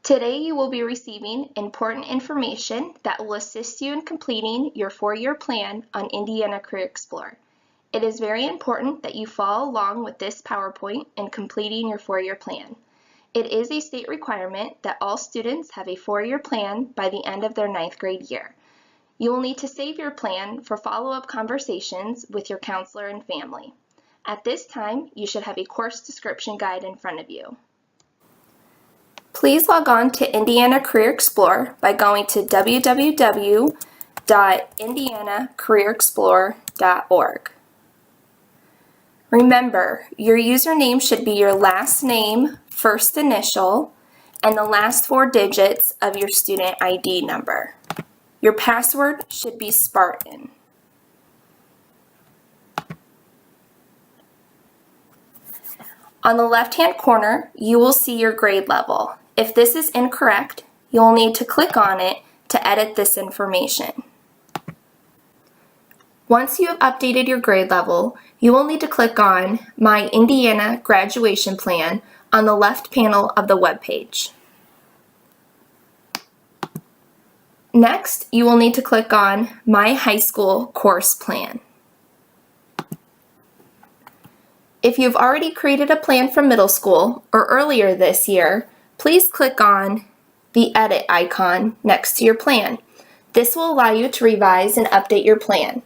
Today you will be receiving important information that will assist you in completing your 4-year plan on Indiana Career Explorer. It is very important that you follow along with this PowerPoint in completing your 4-year plan. It is a state requirement that all students have a 4-year plan by the end of their 9th grade year. You will need to save your plan for follow-up conversations with your counselor and family. At this time, you should have a course description guide in front of you. Please log on to Indiana Career Explorer by going to www.indianacareerexplorer.org. Remember, your username should be your last name, first initial, and the last 4 digits of your student ID number. Your password should be Spartan. On the left-hand corner, you will see your grade level. If this is incorrect, you'll need to click on it to edit this information. Once you have updated your grade level, you will need to click on My Indiana Graduation Plan on the left panel of the web page. Next, you will need to click on My High School Course Plan. If you've already created a plan for middle school or earlier this year, please click on the edit icon next to your plan. This will allow you to revise and update your plan.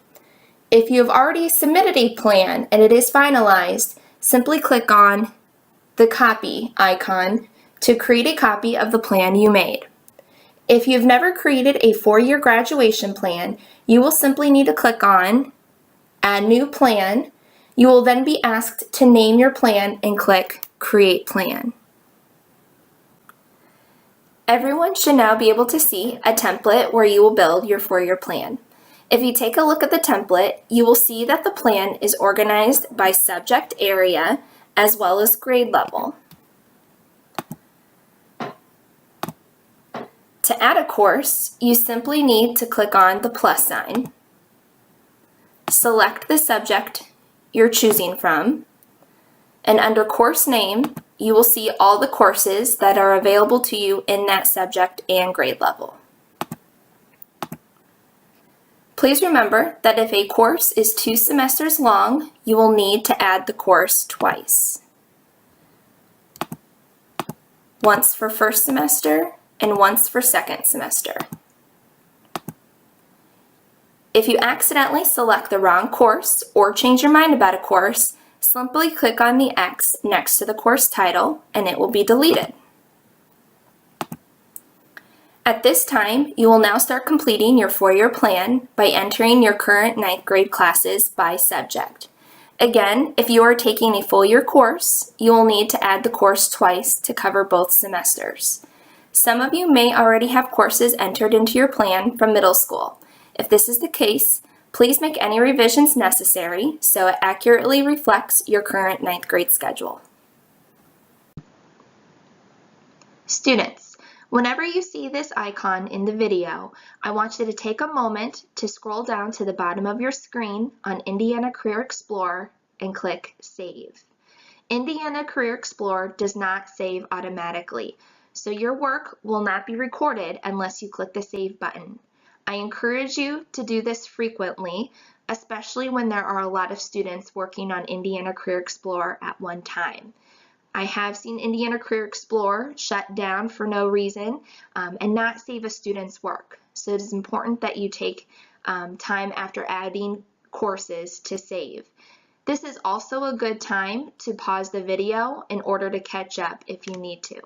If you have already submitted a plan and it is finalized, simply click on the copy icon to create a copy of the plan you made. If you've never created a 4-year graduation plan, you will simply need to click on Add New Plan. You will then be asked to name your plan and click Create Plan. Everyone should now be able to see a template where you will build your 4-year plan. If you take a look at the template, you will see that the plan is organized by subject area as well as grade level. To add a course, you simply need to click on the plus sign, select the subject you're choosing from, and under course name, you will see all the courses that are available to you in that subject and grade level. Please remember that if a course is 2 semesters long, you will need to add the course twice. Once for first semester and once for second semester. If you accidentally select the wrong course or change your mind about a course, simply click on the X next to the course title and it will be deleted. At this time, you will now start completing your 4-year plan by entering your current 9th grade classes by subject. Again, if you are taking a full year course, you will need to add the course twice to cover both semesters. Some of you may already have courses entered into your plan from middle school. If this is the case, please make any revisions necessary so it accurately reflects your current 9th grade schedule. Students, whenever you see this icon in the video, I want you to take a moment to scroll down to the bottom of your screen on Indiana Career Explorer and click Save. Indiana Career Explorer does not save automatically, so your work will not be recorded unless you click the Save button. I encourage you to do this frequently, especially when there are a lot of students working on Indiana Career Explorer at one time. I have seen Indiana Career Explorer shut down for no reason and not save a student's work. So it is important that you take time after adding courses to save. This is also a good time to pause the video in order to catch up if you need to.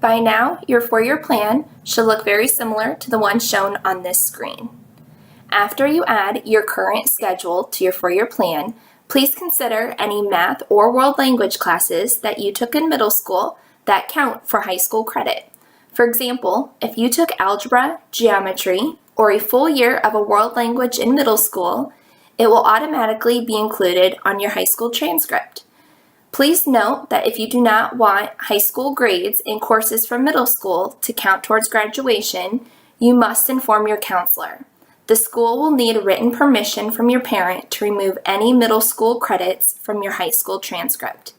By now, your 4-year plan should look very similar to the one shown on this screen. After you add your current schedule to your 4-year plan, please consider any math or world language classes that you took in middle school that count for high school credit. For example, if you took algebra, geometry, or a full year of a world language in middle school, it will automatically be included on your high school transcript. Please note that if you do not want high school grades in courses from middle school to count towards graduation, you must inform your counselor. The school will need written permission from your parent to remove any middle school credits from your high school transcript.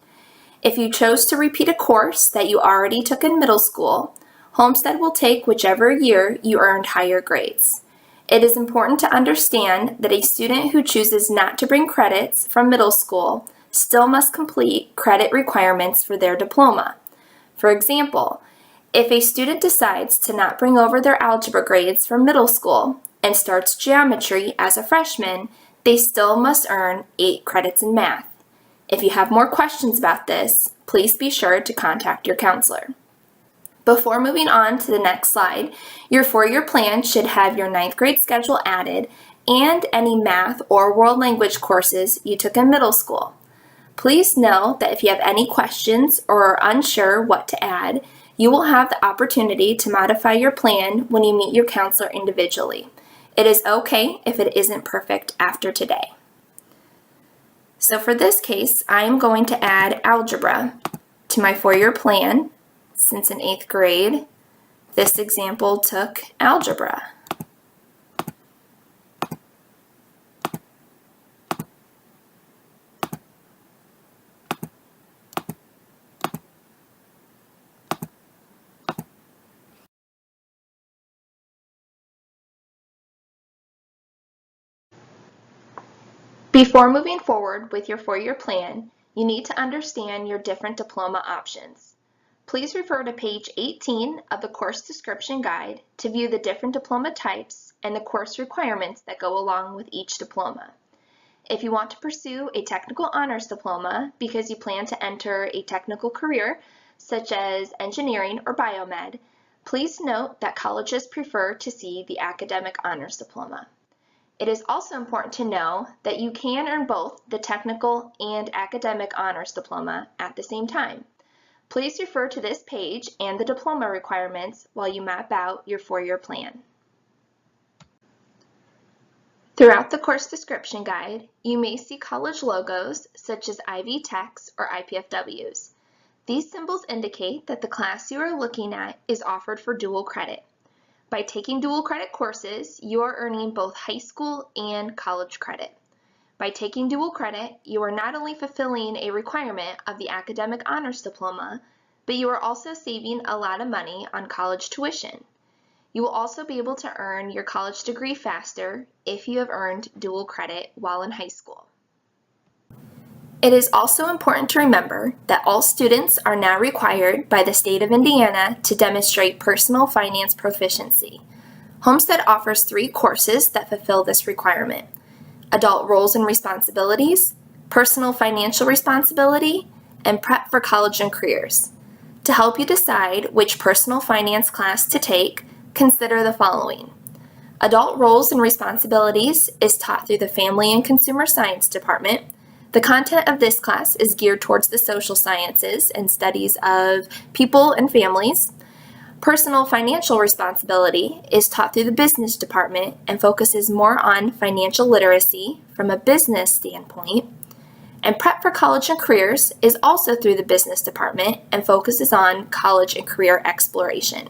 If you chose to repeat a course that you already took in middle school, Homestead will take whichever year you earned higher grades. It is important to understand that a student who chooses not to bring credits from middle school still must complete credit requirements for their diploma. For example, if a student decides to not bring over their algebra grades from middle school and starts geometry as a freshman, they still must earn 8 credits in math. If you have more questions about this, please be sure to contact your counselor. Before moving on to the next slide, your 4-year plan should have your 9th grade schedule added and any math or world language courses you took in middle school. Please know that if you have any questions or are unsure what to add, you will have the opportunity to modify your plan when you meet your counselor individually. It is okay if it isn't perfect after today. So for this case, I am going to add algebra to my 4-year plan. Since in 8th grade, this example took algebra. Before moving forward with your 4-year plan, you need to understand your different diploma options. Please refer to page 18 of the course description guide to view the different diploma types and the course requirements that go along with each diploma. If you want to pursue a technical honors diploma because you plan to enter a technical career such as engineering or biomed, please note that colleges prefer to see the academic honors diploma. It is also important to know that you can earn both the technical and academic honors diploma at the same time. Please refer to this page and the diploma requirements while you map out your 4-year plan. Throughout the course description guide, you may see college logos such as Ivy Techs or IPFWs. These symbols indicate that the class you are looking at is offered for dual credit. By taking dual credit courses, you are earning both high school and college credit. By taking dual credit, you are not only fulfilling a requirement of the academic honors diploma, but you are also saving a lot of money on college tuition. You will also be able to earn your college degree faster if you have earned dual credit while in high school. It is also important to remember that all students are now required by the state of Indiana to demonstrate personal finance proficiency. Homestead offers 3 courses that fulfill this requirement: Adult Roles and Responsibilities, Personal Financial Responsibility, and Prep for College and Careers. To help you decide which personal finance class to take, consider the following. Adult Roles and Responsibilities is taught through the Family and Consumer Science Department. The content of this class is geared towards the social sciences and studies of people and families. Personal Financial Responsibility is taught through the Business Department and focuses more on financial literacy from a business standpoint. And Prep for College and Careers is also through the Business Department and focuses on college and career exploration.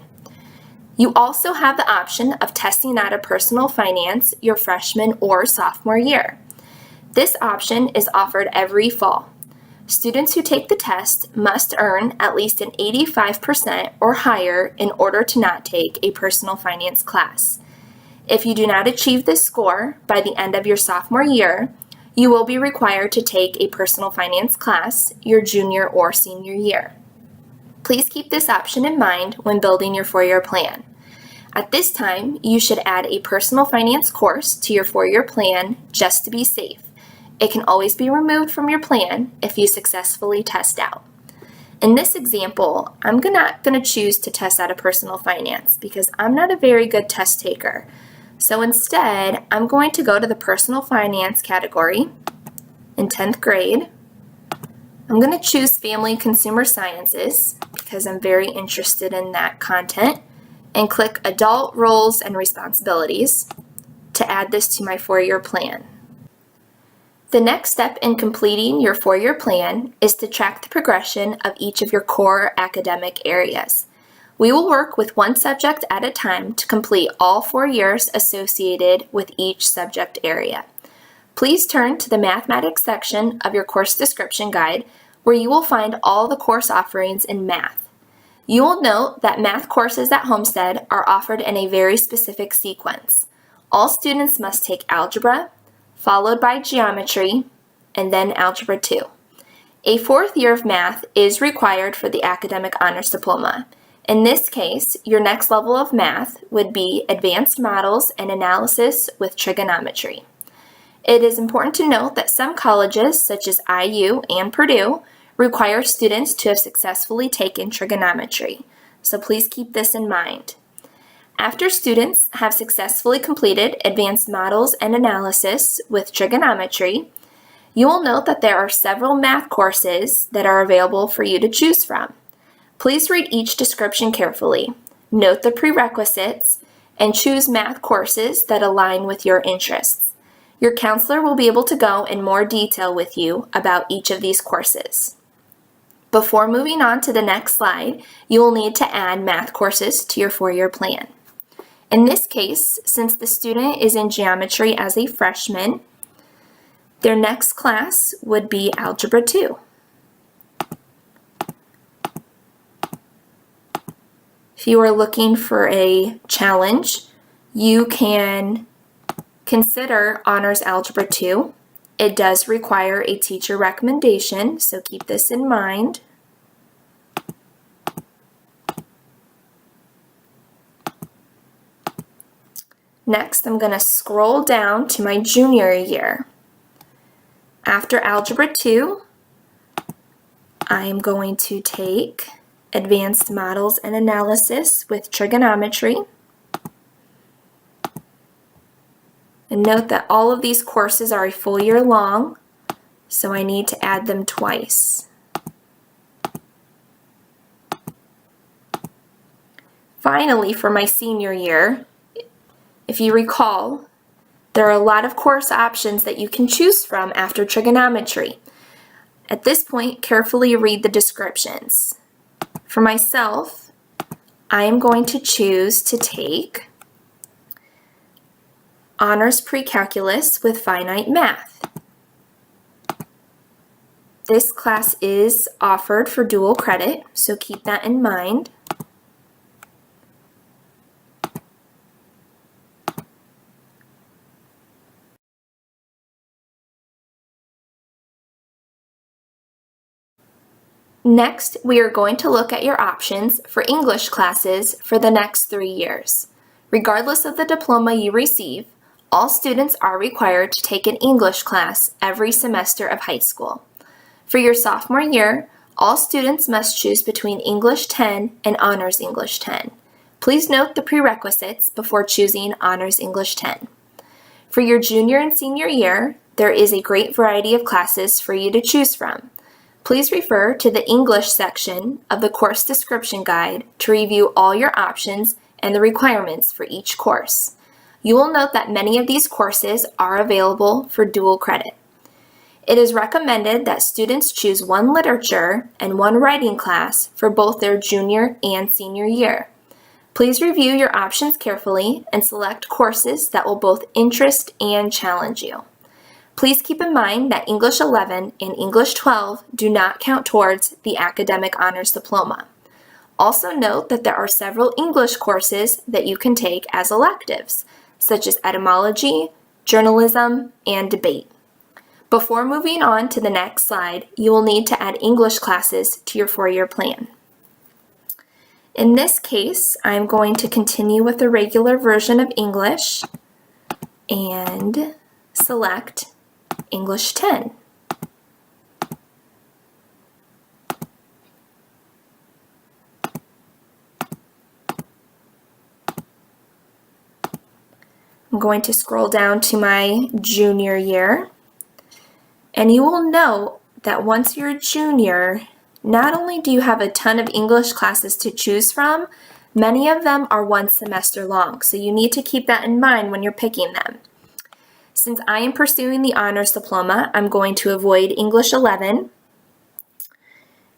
You also have the option of testing out a personal finance your freshman or sophomore year. This option is offered every fall. Students who take the test must earn at least an 85% or higher in order to not take a personal finance class. If you do not achieve this score by the end of your sophomore year, you will be required to take a personal finance class your junior or senior year. Please keep this option in mind when building your 4-year plan. At this time, you should add a personal finance course to your 4-year plan just to be safe. It can always be removed from your plan if you successfully test out. In this example, I'm not going to choose to test out a personal finance because I'm not a very good test taker. So instead, I'm going to go to the personal finance category in 10th grade. I'm going to choose Family and Consumer Sciences because I'm very interested in that content, and click Adult Roles and Responsibilities to add this to my 4-year plan. The next step in completing your 4-year plan is to track the progression of each of your core academic areas. We will work with one subject at a time to complete all 4 years associated with each subject area. Please turn to the mathematics section of your course description guide, where you will find all the course offerings in math. You will note that math courses at Homestead are offered in a very specific sequence. All students must take algebra, followed by geometry, and then algebra 2. A fourth year of math is required for the Academic Honors Diploma. In this case, your next level of math would be Advanced Models and Analysis with Trigonometry. It is important to note that some colleges, such as IU and Purdue, require students to have successfully taken trigonometry, so please keep this in mind. After students have successfully completed Advanced Models and Analysis with Trigonometry, you will note that there are several math courses that are available for you to choose from. Please read each description carefully, note the prerequisites, and choose math courses that align with your interests. Your counselor will be able to go in more detail with you about each of these courses. Before moving on to the next slide, you will need to add math courses to your 4-year plan. In this case, since the student is in geometry as a freshman, their next class would be Algebra 2. If you are looking for a challenge, you can consider Honors Algebra 2. It does require a teacher recommendation, so keep this in mind. Next, I'm going to scroll down to my junior year. After Algebra 2, I am going to take Advanced Models and Analysis with Trigonometry. And note that all of these courses are a full year long, so I need to add them twice. Finally, for my senior year, if you recall, there are a lot of course options that you can choose from after trigonometry. At this point, carefully read the descriptions. For myself, I am going to choose to take Honors Pre-Calculus with Finite Math. This class is offered for dual credit, so keep that in mind. Next, we are going to look at your options for English classes for the next 3 years. Regardless of the diploma you receive, all students are required to take an English class every semester of high school. For your sophomore year, all students must choose between English 10 and Honors English 10. Please note the prerequisites before choosing Honors English 10. For your junior and senior year, there is a great variety of classes for you to choose from. Please refer to the English section of the course description guide to review all your options and the requirements for each course. You will note that many of these courses are available for dual credit. It is recommended that students choose one literature and one writing class for both their junior and senior year. Please review your options carefully and select courses that will both interest and challenge you. Please keep in mind that English 11 and English 12 do not count towards the Academic Honors Diploma. Also note that there are several English courses that you can take as electives, such as etymology, journalism, and debate. Before moving on to the next slide, you will need to add English classes to your 4-year plan. In this case, I'm going to continue with the regular version of English and select English 10. I'm going to scroll down to my junior year, and you will note that once you're a junior, not only do you have a ton of English classes to choose from, many of them are 1 semester long, so you need to keep that in mind when you're picking them. Since I am pursuing the Honors Diploma, I'm going to avoid English 11,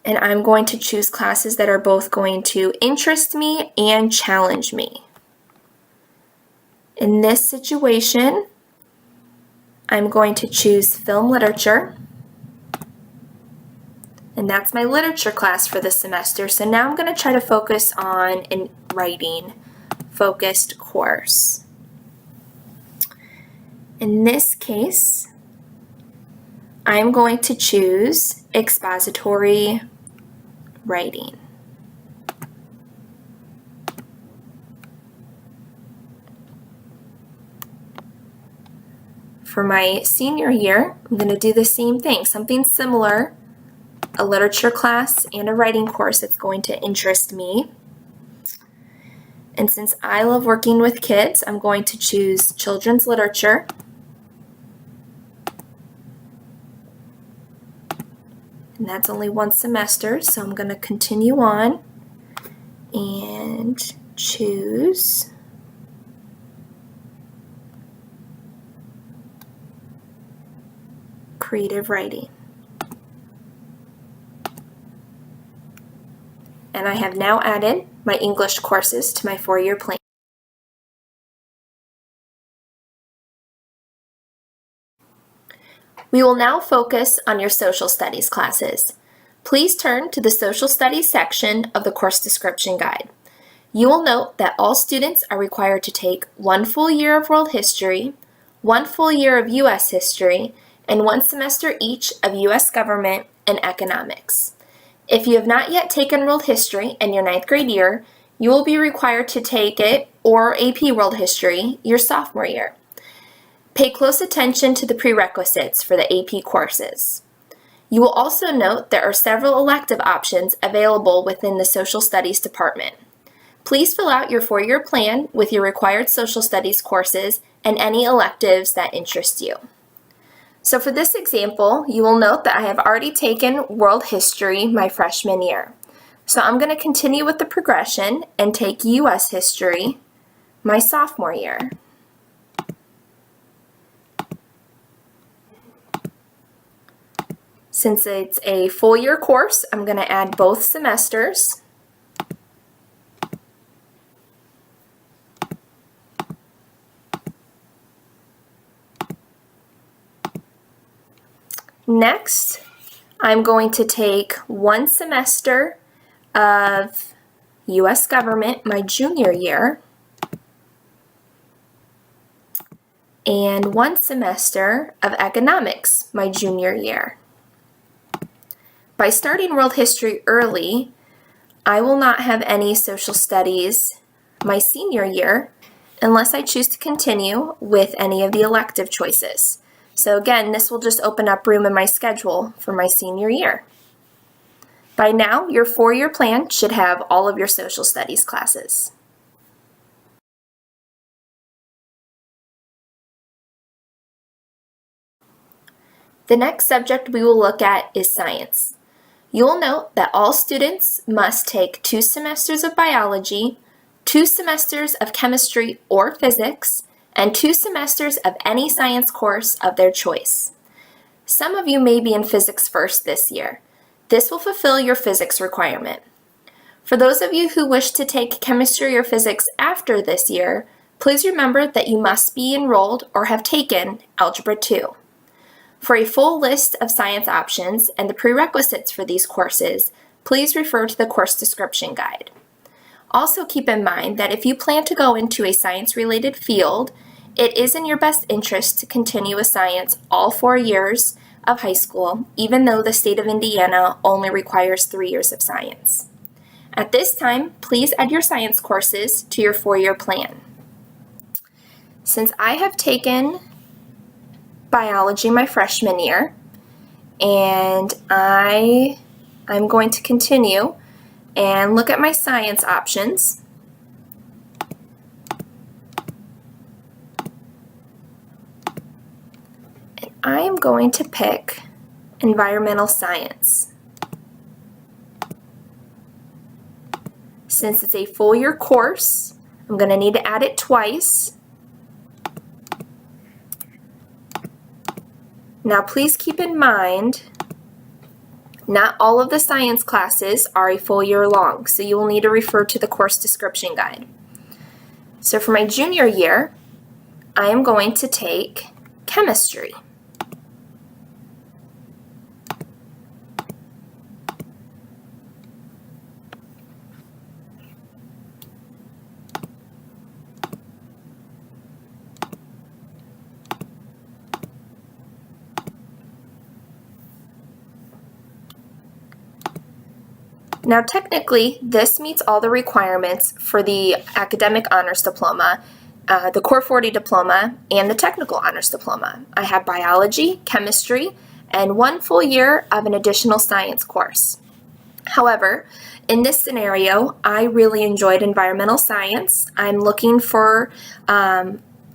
and I'm going to choose classes that are both going to interest me and challenge me. In this situation, I'm going to choose Film Literature, And that's my literature class for this semester. So now I'm going to try to focus on a writing focused course. In this case, I'm going to choose expository writing. For my senior year, I'm going to do the same thing, something similar, a literature class and a writing course that's going to interest me. And since I love working with kids, I'm going to choose children's literature. And that's only one semester, so I'm going to continue on and choose creative writing. And I have now added my English courses to my 4-year plan. We will now focus on your social studies classes. Please turn to the social studies section of the course description guide. You will note that all students are required to take 1 full year of world history, 1 full year of U.S. history, and 1 semester each of U.S. government and economics. If you have not yet taken world history in your 9th grade year, you will be required to take it or AP World History your sophomore year. Pay close attention to the prerequisites for the AP courses. You will also note there are several elective options available within the Social Studies department. Please fill out your 4-year plan with your required social studies courses and any electives that interest you. So for this example, you will note that I have already taken world history my freshman year. So I'm going to continue with the progression and take U.S. history my sophomore year. Since it's a full year course, I'm going to add both semesters. Next, I'm going to take 1 semester of U.S. government my junior year and 1 semester of economics my junior year. By starting world history early, I will not have any social studies my senior year unless I choose to continue with any of the elective choices. So again, this will just open up room in my schedule for my senior year. By now, your 4-year plan should have all of your social studies classes. The next subject we will look at is science. You will note that all students must take 2 semesters of biology, 2 semesters of chemistry or physics, and 2 semesters of any science course of their choice. Some of you may be in physics first this year. This will fulfill your physics requirement. For those of you who wish to take chemistry or physics after this year, please remember that you must be enrolled or have taken Algebra 2. For a full list of science options and the prerequisites for these courses, please refer to the course description guide. Also keep in mind that if you plan to go into a science-related field, it is in your best interest to continue with science all 4 years of high school, even though the state of Indiana only requires 3 years of science. At this time, please add your science courses to your 4-year plan. Since I have taken biology my freshman year, and I'm going to continue and look at my science options. And I am going to pick environmental science. Since it's a full year course, I'm going to need to add it twice. Now please keep in mind, not all of the science classes are a full year long, so you will need to refer to the course description guide. So for my junior year, I am going to take chemistry. Now, technically, this meets all the requirements for the Academic Honors Diploma, the Core 40 Diploma, and the Technical Honors Diploma. I have biology, chemistry, and 1 full year of an additional science course. However, in this scenario, I really enjoyed environmental science. I'm looking for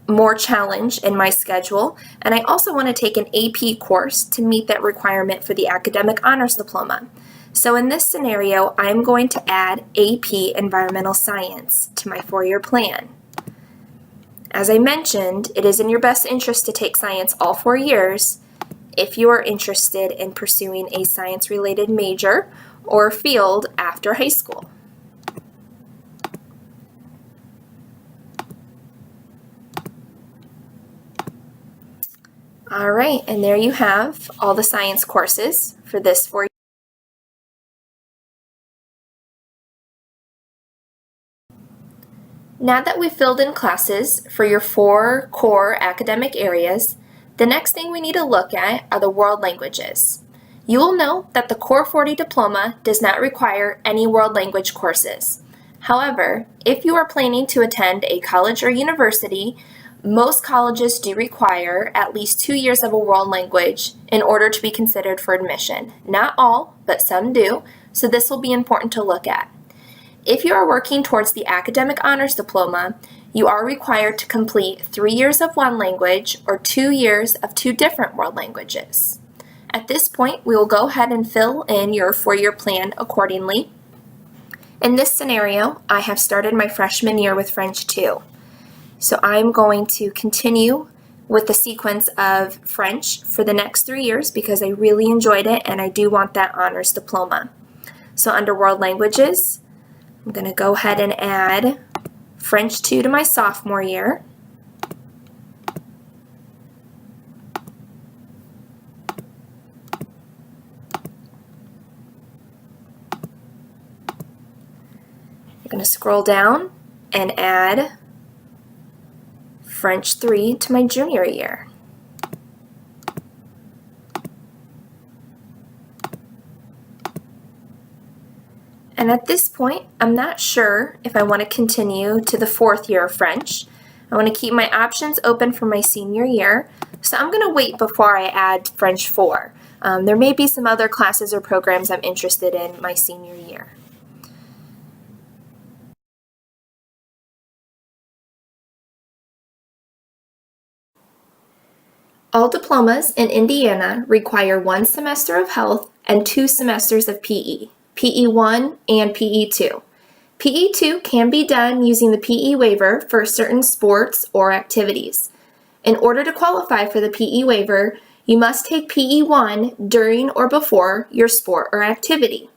more challenge in my schedule, and I also want to take an AP course to meet that requirement for the Academic Honors Diploma. So in this scenario, I'm going to add AP Environmental Science to my 4-year plan. As I mentioned, it is in your best interest to take science all 4 years if you are interested in pursuing a science-related major or field after high school. All right, and there you have all the science courses for this 4 year. Now that we've filled in classes for your 4 core academic areas, the next thing we need to look at are the world languages. You will note that the Core 40 Diploma does not require any world language courses. However, if you are planning to attend a college or university, most colleges do require at least 2 years of a world language in order to be considered for admission. Not all, but some do, so this will be important to look at. If you are working towards the Academic Honors Diploma, you are required to complete 3 years of one language or 2 years of 2 different world languages. At this point, we will go ahead and fill in your 4-year plan accordingly. In this scenario, I have started my freshman year with French 2. So I'm going to continue with the sequence of French for the next 3 years because I really enjoyed it and I do want that honors diploma. So under world languages, I'm going to go ahead and add French 2 to my sophomore year. I'm going to scroll down and add French 3 to my junior year. And at this point, I'm not sure if I want to continue to the 4th year of French. I want to keep my options open for my senior year, so I'm going to wait before I add French 4. There may be some other classes or programs I'm interested in my senior year. All diplomas in Indiana require 1 semester of health and 2 semesters of PE, PE1 and PE2. PE2 can be done using the PE waiver for certain sports or activities. In order to qualify for the PE waiver, you must take PE1 during or before your sport or activity.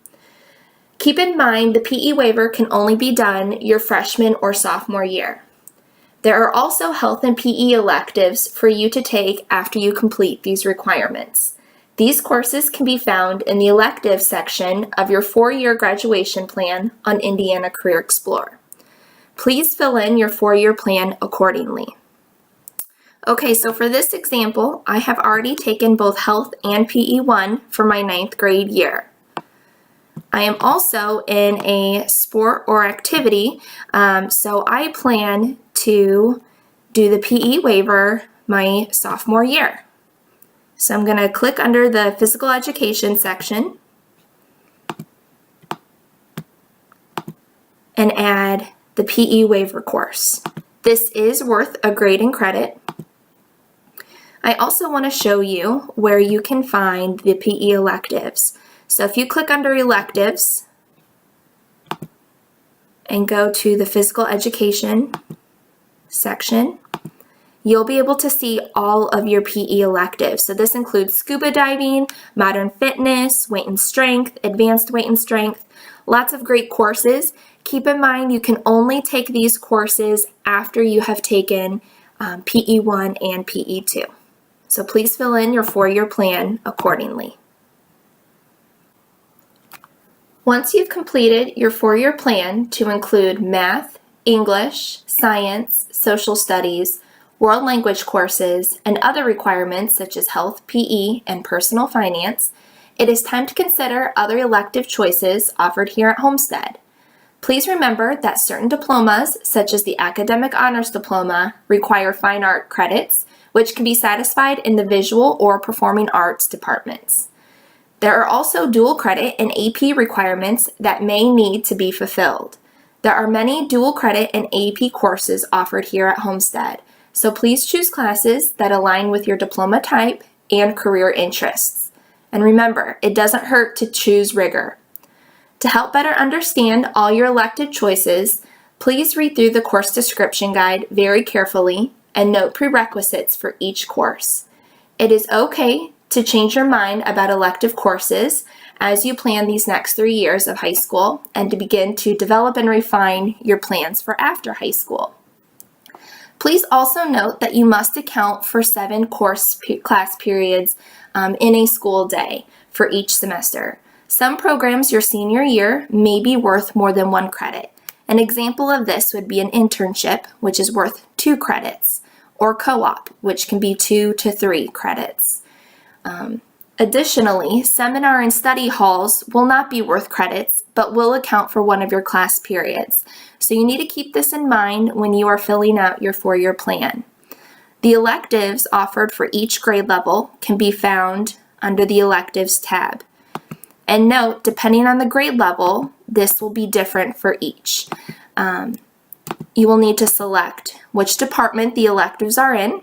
Keep in mind the PE waiver can only be done your freshman or sophomore year. There are also health and PE electives for you to take after you complete these requirements. These courses can be found in the electives section of your 4-year graduation plan on Indiana Career Explorer. Please fill in your 4-year plan accordingly. Okay, so for this example, I have already taken both health and PE1 for my 9th grade year. I am also in a sport or activity, so I plan to do the PE waiver my sophomore year. So I'm going to click under the physical education section and add the PE waiver course. This is worth a grade and credit. I also want to show you where you can find the PE electives. So if you click under electives and go to the physical education section, you'll be able to see all of your PE electives. So this includes scuba diving, modern fitness, weight and strength, advanced weight and strength, lots of great courses. Keep in mind you can only take these courses after you have taken PE1 and PE2. So please fill in your 4-year plan accordingly. Once you've completed your 4-year plan to include math, English, science, social studies, world language courses, and other requirements such as health, PE, and personal finance, it is time to consider other elective choices offered here at Homestead. Please remember that certain diplomas, such as the Academic Honors Diploma, require fine art credits, which can be satisfied in the visual or performing arts departments. There are also dual credit and AP requirements that may need to be fulfilled. There are many dual credit and AP courses offered here at Homestead, so please choose classes that align with your diploma type and career interests. And remember, it doesn't hurt to choose rigor. To help better understand all your elective choices, please read through the course description guide very carefully and note prerequisites for each course. It is okay to change your mind about elective courses as you plan these next 3 years of high school and to begin to develop and refine your plans for after high school. Please also note that you must account for 7 class periods in a school day for each semester. Some programs your senior year may be worth more than 1 credit. An example of this would be an internship, which is worth 2 credits, or co-op, which can be 2 to 3 credits. Additionally, seminar and study halls will not be worth credits, but will account for one of your class periods. So you need to keep this in mind when you are filling out your 4-year plan. The electives offered for each grade level can be found under the Electives tab. And note, depending on the grade level, this will be different for each. You will need to select which department the electives are in,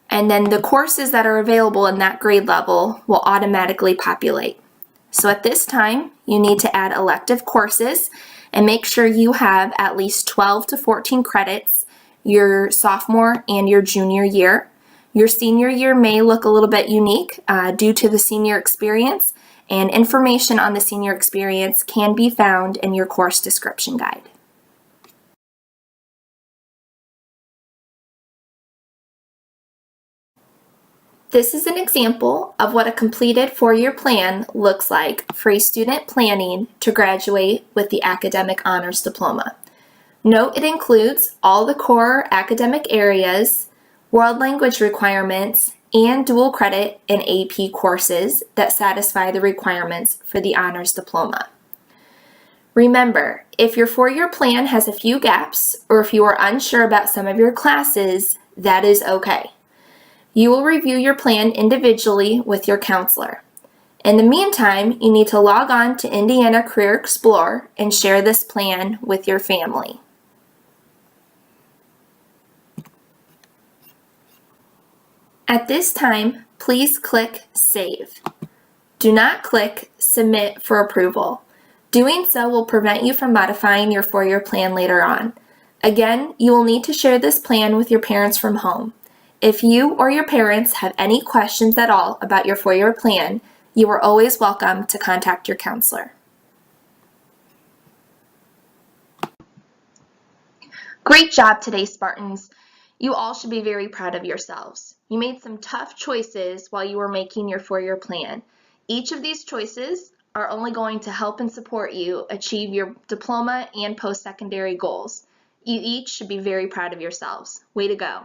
and then the courses that are available in that grade level will automatically populate. So at this time, you need to add elective courses and make sure you have at least 12 to 14 credits your sophomore and your junior year. Your senior year may look a little bit unique due to the senior experience, and information on the senior experience can be found in your course description guide. This is an example of what a completed 4-year plan looks like for a student planning to graduate with the Academic Honors Diploma. Note it includes all the core academic areas, world language requirements, and dual credit and AP courses that satisfy the requirements for the Honors Diploma. Remember, if your 4-year plan has a few gaps or if you are unsure about some of your classes, that is okay. You will review your plan individually with your counselor. In the meantime, you need to log on to Indiana Career Explorer and share this plan with your family. At this time, please click Save. Do not click Submit for approval. Doing so will prevent you from modifying your 4-year plan later on. Again, you will need to share this plan with your parents from home. If you or your parents have any questions at all about your 4-year plan, you are always welcome to contact your counselor. Great job today, Spartans. You all should be very proud of yourselves. You made some tough choices while you were making your 4-year plan. Each of these choices are only going to help and support you achieve your diploma and post-secondary goals. You each should be very proud of yourselves. Way to go.